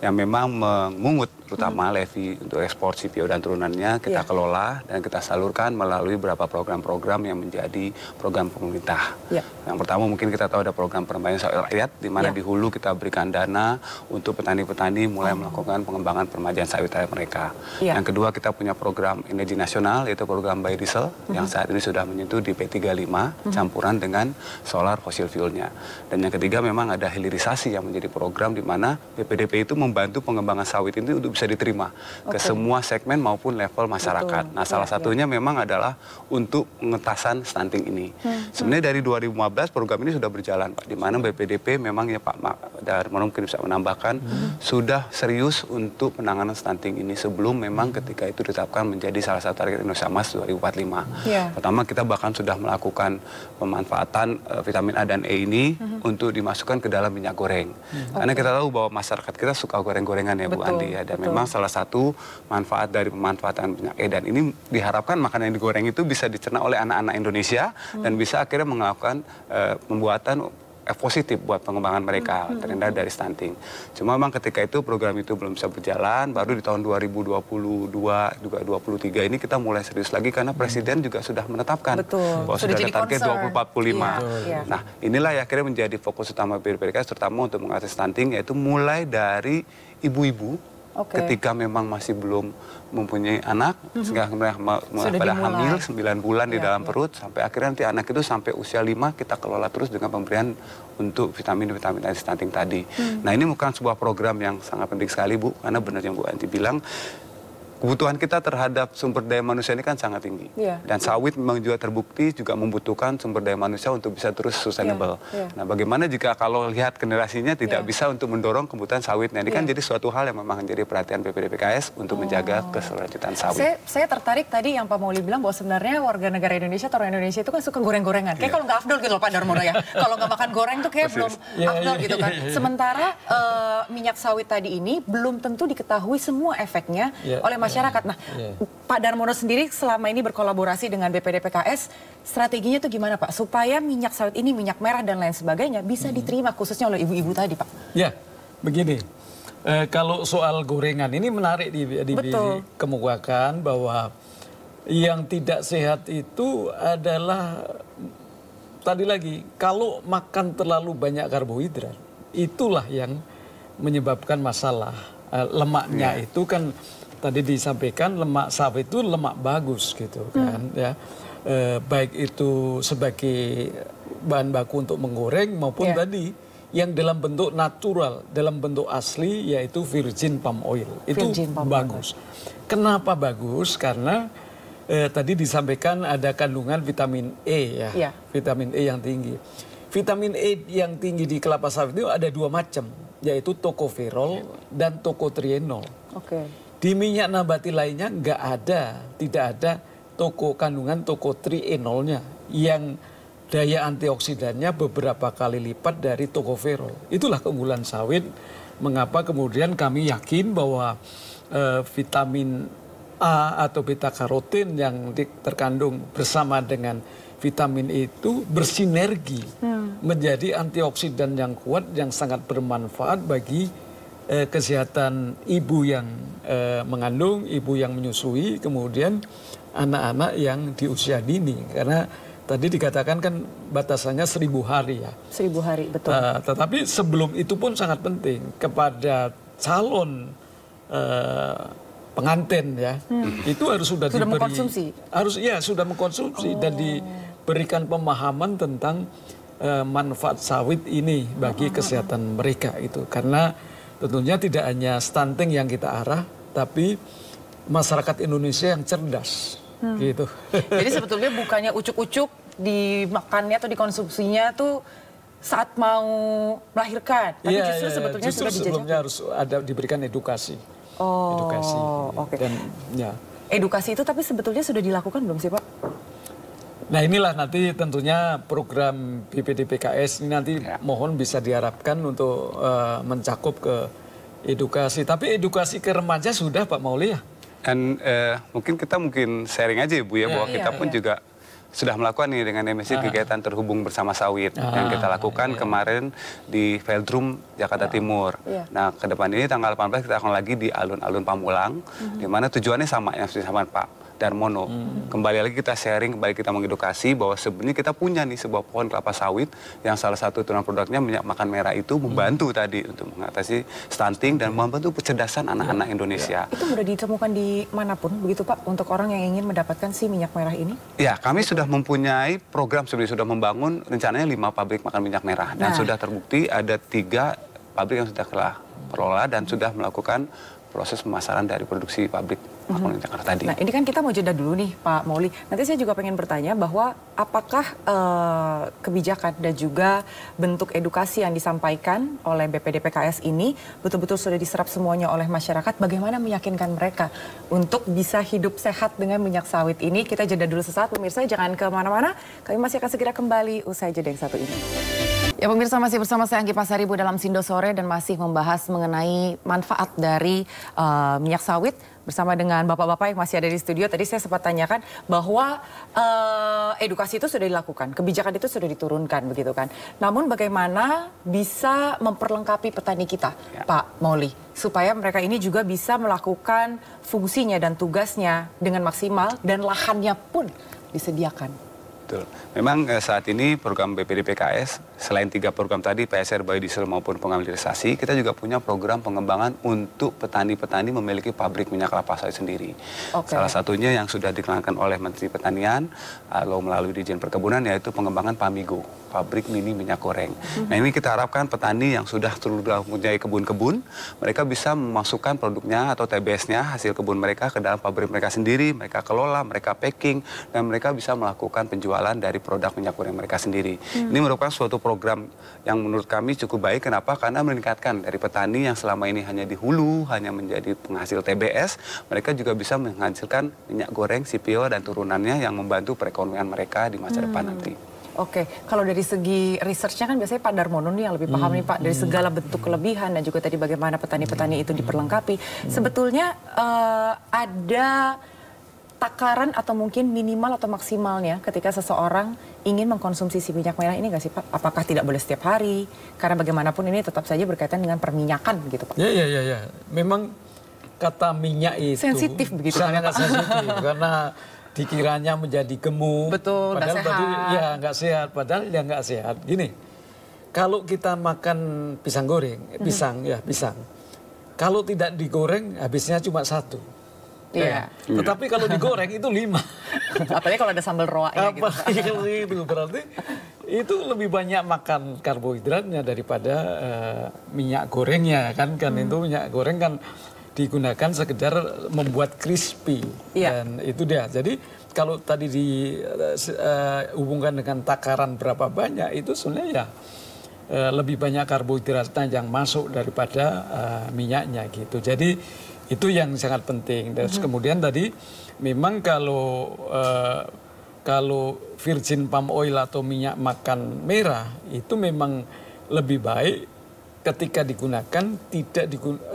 yang memang mengungut terutama levy untuk ekspor CPO dan turunannya kita kelola dan kita salurkan melalui beberapa program-program yang menjadi program pemerintah. Yang pertama mungkin kita tahu ada program permainan sawit rakyat di mana di hulu kita berikan dana untuk petani-petani mulai melakukan pengembangan permajaan sawit rakyat mereka. Yang kedua kita punya program energi nasional yaitu program biodiesel yang saat ini sudah menyentuh di P35 campuran dengan solar fossil fuelnya. Dan yang ketiga memang ada hilirisasi yang menjadi program di mana BPDP itu membantu pengembangan sawit ini untuk bisa diterima ke semua segmen maupun level masyarakat. Nah, salah satunya memang adalah untuk pengentasan stunting ini. Sebenarnya dari 2015 program ini sudah berjalan, Pak, di mana BPDP memang ya Pak Darmono mungkin bisa menambahkan sudah serius untuk penanganan stunting ini sebelum memang ketika itu ditetapkan menjadi salah satu target Indonesia Emas 2045. Pertama kita bahkan sudah melakukan pemanfaatan vitamin A dan E ini untuk dimasukkan ke dalam minyak goreng. Karena kita tahu bahwa masyarakat kita suka goreng-gorengan ya Bu Andi ya. Dan memang salah satu manfaat dari pemanfaatan minyak E dan ini diharapkan makanan yang digoreng itu bisa dicerna oleh anak-anak Indonesia dan bisa akhirnya melakukan pembuatan positif buat pengembangan mereka terhindar dari stunting. Cuma memang ketika itu program itu belum bisa berjalan, baru di tahun 2022 juga 23 ini kita mulai serius lagi karena Presiden juga sudah menetapkan bahwa sudah ada target 2045. Nah, inilah yang akhirnya menjadi fokus utama BPDPKS terutama untuk mengatasi stunting yaitu mulai dari ibu-ibu ketika memang masih belum mempunyai anak, sehingga pada hamil 9 bulan di dalam perut, sampai akhirnya nanti anak itu sampai usia 5 kita kelola terus dengan pemberian untuk vitamin-vitamin stunting tadi. Nah ini bukan sebuah program yang sangat penting sekali Bu, karena benar yang Bu Anti bilang, kebutuhan kita terhadap sumber daya manusia ini kan sangat tinggi. Dan sawit memang juga terbukti juga membutuhkan sumber daya manusia untuk bisa terus sustainable. Nah bagaimana jika kalau lihat generasinya tidak bisa untuk mendorong kebutuhan sawitnya. Ini kan jadi suatu hal yang memang menjadi perhatian BPDPKS untuk menjaga keberlanjutan sawit. Saya tertarik tadi yang Pak Mauli bilang bahwa sebenarnya warga negara Indonesia atau orang Indonesia itu kan suka goreng-gorengan. Kayak kalau nggak afdol gitu loh Pak Darmono ya. Kalau nggak makan goreng tuh kayak belum afdol gitu kan. Sementara minyak sawit tadi ini belum tentu diketahui semua efeknya oleh masyarakat. Nah, Pak Darmono sendiri selama ini berkolaborasi dengan BPD PKS, strateginya itu gimana Pak? Supaya minyak sawit ini, minyak merah dan lain sebagainya bisa diterima khususnya oleh ibu-ibu tadi Pak. Ya, begini. Kalau soal gorengan ini menarik dikemukakan bahwa yang tidak sehat itu adalah tadi lagi, kalau makan terlalu banyak karbohidrat, itulah yang menyebabkan masalah. Lemaknya itu kan tadi disampaikan lemak sawit itu lemak bagus gitu kan ya. Baik itu sebagai bahan baku untuk menggoreng maupun tadi yang dalam bentuk natural, dalam bentuk asli yaitu virgin palm oil. Itu bagus. Kenapa bagus? Karena tadi disampaikan ada kandungan vitamin E ya. Vitamin E yang tinggi. Vitamin E yang tinggi di kelapa sawit itu ada 2 macam. yaitu tokoferol dan tokotrienol. Oke. Di minyak nabati lainnya tidak ada kandungan tokotrienolnya yang daya antioksidannya beberapa kali lipat dari tokoferol. Itulah keunggulan sawit. Mengapa kemudian kami yakin bahwa vitamin A atau beta karotin yang terkandung bersama dengan vitamin itu bersinergi menjadi antioksidan yang kuat yang sangat bermanfaat bagi kesehatan ibu yang mengandung, ibu yang menyusui, kemudian anak-anak yang di usia dini. Karena tadi dikatakan kan batasannya 1000 hari ya. 1000 hari, betul. Tetapi sebelum itu pun sangat penting kepada calon pengantin ya, itu harus sudah diberi, mengkonsumsi. Sudah mengkonsumsi dan diberikan pemahaman tentang manfaat sawit ini bagi kesehatan mereka itu. Karena tentunya tidak hanya stunting yang kita arah, tapi masyarakat Indonesia yang cerdas. Gitu. Jadi sebetulnya bukannya ucuk-ucuk dimakannya atau dikonsumsinya tuh saat mau melahirkan, tapi justru sebetulnya sudah dijajaki. Sebelumnya harus diberikan edukasi. Edukasi. Oke. Dan edukasi itu tapi sebetulnya sudah dilakukan belum sih Pak? Nah inilah nanti tentunya program BPDPKS ini nanti mohon bisa diharapkan untuk mencakup ke edukasi. Tapi edukasi ke remaja sudah Pak Mauli ya? Dan mungkin kita sharing aja Ibu ya, bahwa kita pun juga sudah melakukan nih dengan MSI kegiatan terhubung bersama sawit yang kita lakukan kemarin di Veldrum Jakarta Timur. Nah ke depan ini tanggal 18 kita akan lagi di alun-alun Pamulang, di mana tujuannya sama yang sama Pak Darmono. Kembali lagi kita sharing, kembali kita mengedukasi bahwa sebenarnya kita punya nih sebuah pohon kelapa sawit yang salah satu turunan produknya minyak makan merah itu membantu tadi untuk mengatasi stunting dan membantu kecerdasan anak-anak Indonesia. Itu sudah ditemukan di manapun begitu Pak untuk orang yang ingin mendapatkan si minyak merah ini? Ya, kami sudah mempunyai program sebenarnya, sudah membangun rencananya 5 pabrik makan minyak merah dan sudah terbukti ada 3 pabrik yang sudah kelola dan sudah melakukan proses pemasaran dari produksi pabrik makan minyak merah tadi. Nah ini kan kita mau jeda dulu nih Pak Mauli. Nanti saya juga pengen bertanya bahwa apakah kebijakan dan juga bentuk edukasi yang disampaikan oleh BPDPKS ini betul-betul sudah diserap semuanya oleh masyarakat. Bagaimana meyakinkan mereka untuk bisa hidup sehat dengan minyak sawit ini? Kita jeda dulu sesaat pemirsa, jangan kemana-mana. Kami masih akan segera kembali usai jeda yang satu ini. Ya pemirsa, masih bersama saya Anggi Pasaribu dalam Sindo Sore dan masih membahas mengenai manfaat dari minyak sawit bersama dengan bapak-bapak yang masih ada di studio. Tadi saya sempat tanyakan bahwa edukasi itu sudah dilakukan, kebijakan itu sudah diturunkan begitu kan. Namun bagaimana bisa memperlengkapi petani kita, Pak Mauli, supaya mereka ini juga bisa melakukan fungsinya dan tugasnya dengan maksimal dan lahannya pun disediakan. Betul. Memang saat ini program BPDPKS, selain 3 program tadi, PSR, biodiesel maupun pengambilisasi, kita juga punya program pengembangan untuk petani-petani memiliki pabrik minyak kelapa sawit sendiri. Salah satunya yang sudah dikenalkan oleh Menteri Pertanian, melalui Dirjen Perkebunan, yaitu pengembangan Pamigo, pabrik mini minyak goreng. Nah ini kita harapkan petani yang sudah mempunyai kebun-kebun, mereka bisa memasukkan produknya atau TBS-nya, hasil kebun mereka ke dalam pabrik mereka sendiri, mereka kelola, mereka packing, dan mereka bisa melakukan penjualan dari produk minyak goreng mereka sendiri. Ini merupakan suatu program yang menurut kami cukup baik. Kenapa? Karena meningkatkan dari petani yang selama ini hanya di hulu, hanya menjadi penghasil TBS, mereka juga bisa menghasilkan minyak goreng, CPO, dan turunannya yang membantu perekonomian mereka di masa depan nanti. Oke, kalau dari segi researchnya kan biasanya Pak Darmono nih yang lebih paham nih Pak, dari segala bentuk kelebihan dan juga tadi bagaimana petani-petani itu diperlengkapi. Sebetulnya ada takaran atau mungkin minimal atau maksimalnya ketika seseorang ingin mengkonsumsi si minyak merah ini nggak sih Pak? Apakah tidak boleh setiap hari? Karena bagaimanapun ini tetap saja berkaitan dengan perminyakan begitu Pak. Ya. Memang kata minyak itu sensitif begitu sangat sensitif karena dikiranya menjadi gemuk. Betul, padahal nggak sehat. Ya nggak sehat, padahal ya nggak sehat. Gini, kalau kita makan pisang goreng, pisang. Kalau tidak digoreng habisnya cuma 1. Iya. Tetapi kalau digoreng itu 5. Apalagi kalau ada sambal roaknya gitu. Itu berarti itu lebih banyak makan karbohidratnya daripada minyak gorengnya kan itu minyak goreng kan digunakan sekedar membuat crispy dan itu dia. Jadi kalau tadi dihubungkan dengan takaran berapa banyak itu sebenarnya ya lebih banyak karbohidratnya yang masuk daripada minyaknya gitu. Jadi itu yang sangat penting. Dan kemudian tadi memang kalau virgin palm oil atau minyak makan merah itu memang lebih baik ketika digunakan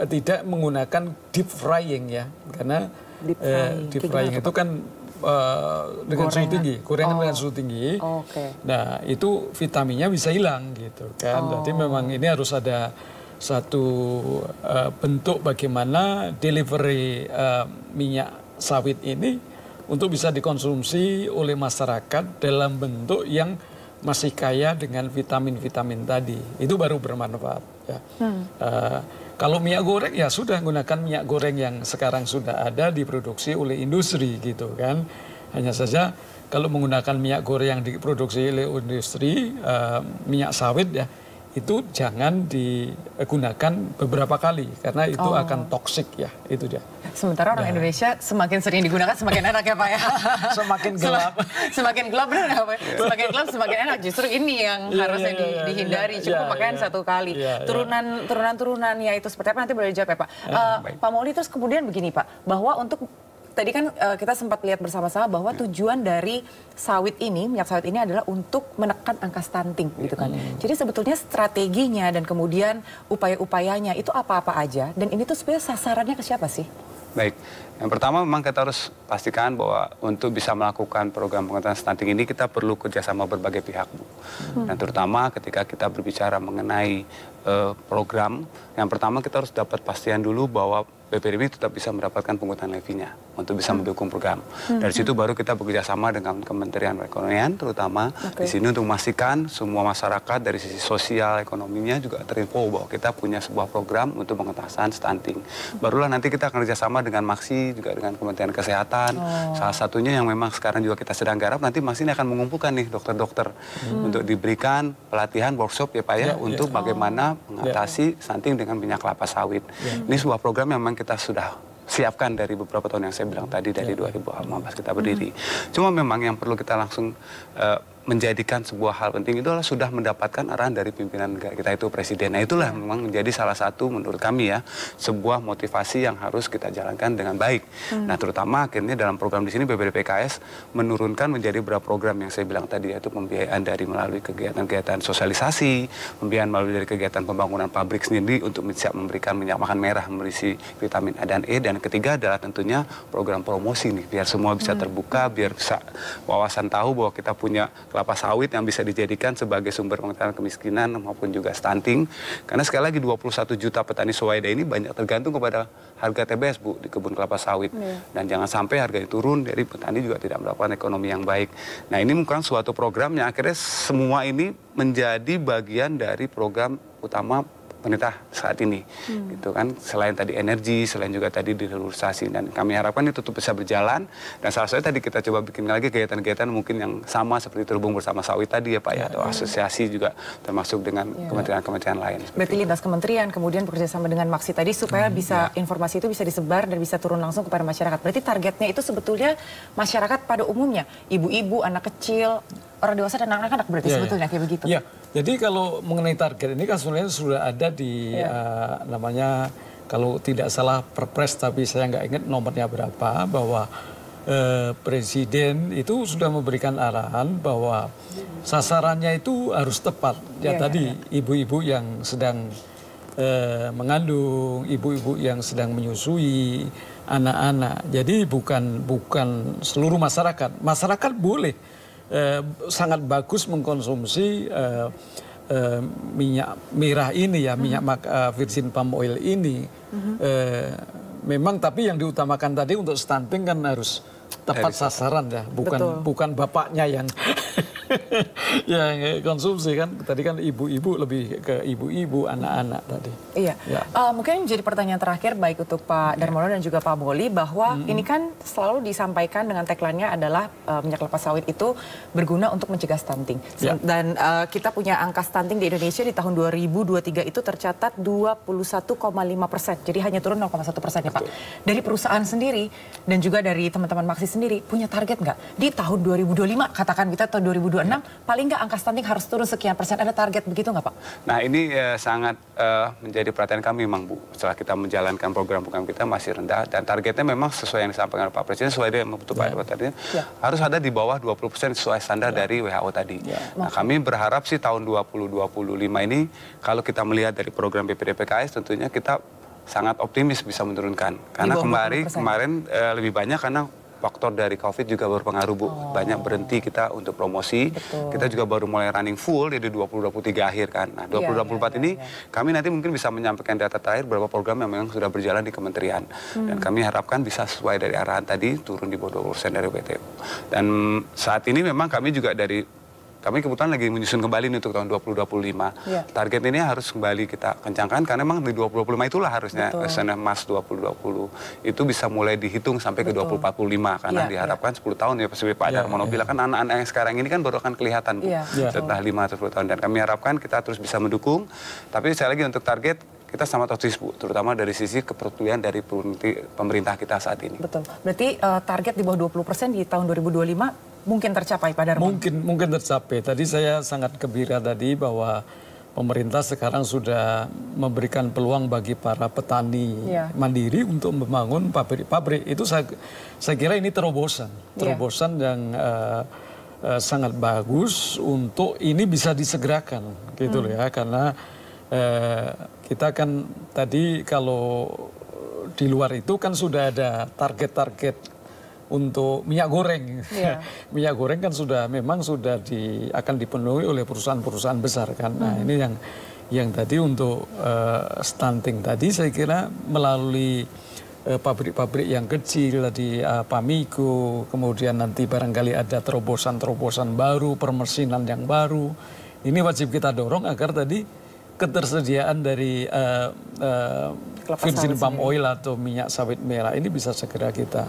tidak menggunakan deep frying ya, karena deep frying itu kan dengan suhu tinggi, gorengan dengan suhu tinggi. Nah itu vitaminnya bisa hilang gitu kan. Jadi memang ini harus ada satu bentuk bagaimana delivery minyak sawit ini untuk bisa dikonsumsi oleh masyarakat dalam bentuk yang masih kaya dengan vitamin-vitamin tadi. Itu baru bermanfaat. Ya. Kalau minyak goreng ya sudah gunakan minyak goreng yang sekarang sudah ada diproduksi oleh industri gitu kan. Hanya saja kalau menggunakan minyak goreng yang diproduksi oleh industri, minyak sawit ya, itu jangan digunakan beberapa kali karena itu akan toksik ya, itu dia. Sementara orang Indonesia semakin sering digunakan semakin enak ya Pak ya. Semakin gelap. Semakin gelap benar nggak Pak? Semakin gelap semakin enak. Justru ini yang harusnya dihindari. Cukup pakaian satu kali. Turunan-turunannya itu seperti apa nanti boleh dijawab ya Pak. Pak Mauli, terus kemudian begini Pak, bahwa untuk tadi kan kita sempat lihat bersama-sama bahwa tujuan dari sawit ini, minyak sawit ini adalah untuk menekan angka stunting gitu kan. Jadi sebetulnya strateginya dan kemudian upaya-upayanya itu apa-apa aja, dan ini tuh sebenarnya sasarannya ke siapa sih? Baik, yang pertama memang kita harus pastikan bahwa untuk bisa melakukan program pengentasan stunting ini kita perlu kerjasama berbagai pihak, Bu. Dan terutama ketika kita berbicara mengenai program, yang pertama kita harus dapat pastian dulu bahwa BPDB tetap bisa mendapatkan pungutan levinya untuk bisa mendukung program. Dari situ baru kita bekerjasama dengan Kementerian Perekonomian, terutama di sini untuk memastikan semua masyarakat dari sisi sosial ekonominya juga terinfo bahwa kita punya sebuah program untuk pengentasan stunting. Barulah nanti kita akan kerjasama dengan Maksi juga dengan Kementerian Kesehatan. Salah satunya yang memang sekarang juga kita sedang garap, nanti Maksi ini akan mengumpulkan nih dokter-dokter untuk diberikan pelatihan workshop ya Pak ya, untuk bagaimana mengatasi stunting dengan minyak kelapa sawit. Ini sebuah program yang memang kita sudah siapkan dari beberapa tahun yang saya bilang tadi, dari 2015 kita berdiri. Cuma memang yang perlu kita langsung menjadikan sebuah hal penting itu adalah sudah mendapatkan arahan dari pimpinan negara kita, itu Presiden. Nah itulah memang menjadi salah satu menurut kami ya, sebuah motivasi yang harus kita jalankan dengan baik. Nah terutama akhirnya dalam program di sini BPDPKS menurunkan menjadi beberapa program yang saya bilang tadi, yaitu pembiayaan dari melalui kegiatan-kegiatan sosialisasi, pembiayaan melalui dari kegiatan pembangunan pabrik sendiri untuk siap memberikan minyak makan merah berisi vitamin A dan E, dan ketiga adalah tentunya program promosi nih, biar semua bisa terbuka, biar bisa wawasan tahu bahwa kita punya kelapa sawit yang bisa dijadikan sebagai sumber pengentasan kemiskinan maupun juga stunting. Karena sekali lagi 21 juta petani swadaya ini banyak tergantung kepada harga TBS, Bu, di kebun kelapa sawit. Dan jangan sampai harga itu turun, dari petani juga tidak mendapatkan ekonomi yang baik. Nah ini bukan suatu program yang akhirnya semua ini menjadi bagian dari program utama pemerintah saat ini, gitu kan. Selain tadi energi, selain juga tadi dihilirisasi, dan kami harapkan itu tetap bisa berjalan. Dan salah satunya tadi kita coba bikin lagi kegiatan-kegiatan mungkin yang sama seperti terhubung bersama sawit tadi ya Pak ya, atau asosiasi juga termasuk dengan kementerian-kementerian lain. Berarti lintas kementerian kemudian bekerja sama dengan Maksi tadi supaya bisa informasi itu bisa disebar dan bisa turun langsung kepada masyarakat. Berarti targetnya itu sebetulnya masyarakat pada umumnya, ibu-ibu, anak kecil, orang dewasa dan anak-anak, berarti sebetulnya kayak begitu. Iya. Jadi kalau mengenai target ini kan sebenarnya sudah ada di namanya, kalau tidak salah Perpres, tapi saya nggak ingat nomornya berapa, bahwa Presiden itu sudah memberikan arahan bahwa sasarannya itu harus tepat. Ya tadi ibu-ibu yang sedang mengandung, ibu-ibu yang sedang menyusui, anak-anak. Jadi bukan seluruh masyarakat. Masyarakat boleh sangat bagus mengkonsumsi minyak merah ini ya, minyak virgin palm oil ini. Memang tapi yang diutamakan tadi untuk stunting kan harus tepat sasaran ya, bukan bapaknya yang yang konsumsi kan. Tadi kan ibu-ibu, lebih ke ibu-ibu, anak-anak tadi. Iya. Mungkin menjadi pertanyaan terakhir baik untuk Pak Darmono dan juga Pak Mauli, bahwa ini kan selalu disampaikan dengan tagline-nya adalah minyak kelapa sawit itu berguna untuk mencegah stunting. Dan kita punya angka stunting di Indonesia di tahun 2023 itu tercatat 21,5%. Jadi hanya turun 0,1% ya Pak. Dari perusahaan sendiri dan juga dari teman-teman Maksi sendiri, punya target nggak di tahun 2025, katakan kita tahun 2025 2026 paling nggak angka stunting harus turun sekian persen. Ada target begitu nggak Pak? Nah ini sangat menjadi perhatian kami memang Bu. Setelah kita menjalankan program-program kita masih rendah dan targetnya memang sesuai yang disampaikan Pak Presiden, sesuai dengan Pak tadi harus ada di bawah 20% sesuai standar dari WHO tadi. Nah kami berharap sih tahun 2025 ini kalau kita melihat dari program BPDPKS tentunya kita sangat optimis bisa menurunkan. Karena kemarin lebih banyak karena faktor dari COVID juga berpengaruh Bu. Banyak berhenti kita untuk promosi. Kita juga baru mulai running full di 2023 akhir kan. Nah 2024 ini kami nanti mungkin bisa menyampaikan data terakhir beberapa program yang memang sudah berjalan di kementerian. Dan kami harapkan bisa sesuai dari arahan tadi turun di bawah 20% dari WTO. Dan saat ini memang kami juga kami kebetulan lagi menyusun kembali nih untuk tahun 2025. Target ini harus kembali kita kencangkan karena memang di 2025 itulah harusnya SNM Mas 2020 itu bisa mulai dihitung sampai ke 2045 karena diharapkan 10 tahun ya seperti Pak Darmono bilang kan anak-anak yang sekarang ini kan baru akan kelihatan setelah 5 atau 10 tahun dan kami harapkan kita terus bisa mendukung. Tapi sekali lagi untuk target kita sama optimis Bu, terutama dari sisi kepedulian dari pemerintah kita saat ini. Betul. Berarti target di bawah 20% di tahun 2025 mungkin tercapai Pak Darmono? Mungkin tercapai. Tadi saya sangat gembira tadi bahwa pemerintah sekarang sudah memberikan peluang bagi para petani mandiri untuk membangun pabrik-pabrik. Itu saya kira ini terobosan yang sangat bagus untuk ini bisa disegerakan gitu loh ya, karena kita kan tadi kalau di luar itu kan sudah ada target-target untuk minyak goreng. Minyak goreng kan memang sudah akan dipenuhi oleh perusahaan-perusahaan besar kan. Nah ini yang tadi untuk stunting tadi saya kira melalui pabrik-pabrik yang kecil tadi Pamigo, kemudian nanti barangkali ada terobosan-terobosan baru, permesinan yang baru. Ini wajib kita dorong agar tadi ketersediaan dari virgin palm oil atau minyak sawit merah ini bisa segera kita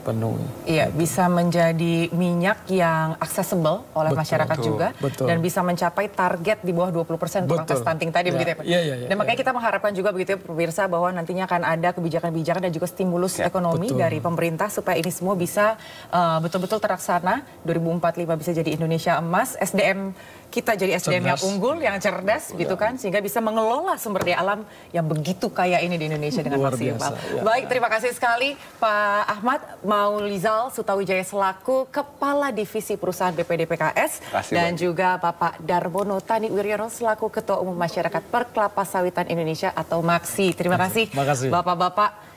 penuhi. Iya, bisa menjadi minyak yang accessible oleh masyarakat juga dan bisa mencapai target di bawah 20% untuk angka stunting tadi begitu ya Pak. Dan makanya kita mengharapkan juga begitu ya pemirsa bahwa nantinya akan ada kebijakan-kebijakan dan juga stimulus ekonomi dari pemerintah supaya ini semua bisa betul-betul terlaksana. 2045 bisa jadi Indonesia emas, SDM kita jadi SDM yang unggul, yang cerdas gitu kan, sehingga bisa mengelola sumber daya alam yang begitu kaya ini di Indonesia dengan maksimal. Baik, terima kasih sekali Pak Ahmad Maulizal Sutawijaya selaku Kepala Divisi Perusahaan BPDPKS dan juga Bapak Darmono Tani Wiryono selaku Ketua Umum Masyarakat Perkelapa Sawitan Indonesia atau MAKSI. Terima kasih Bapak-bapak.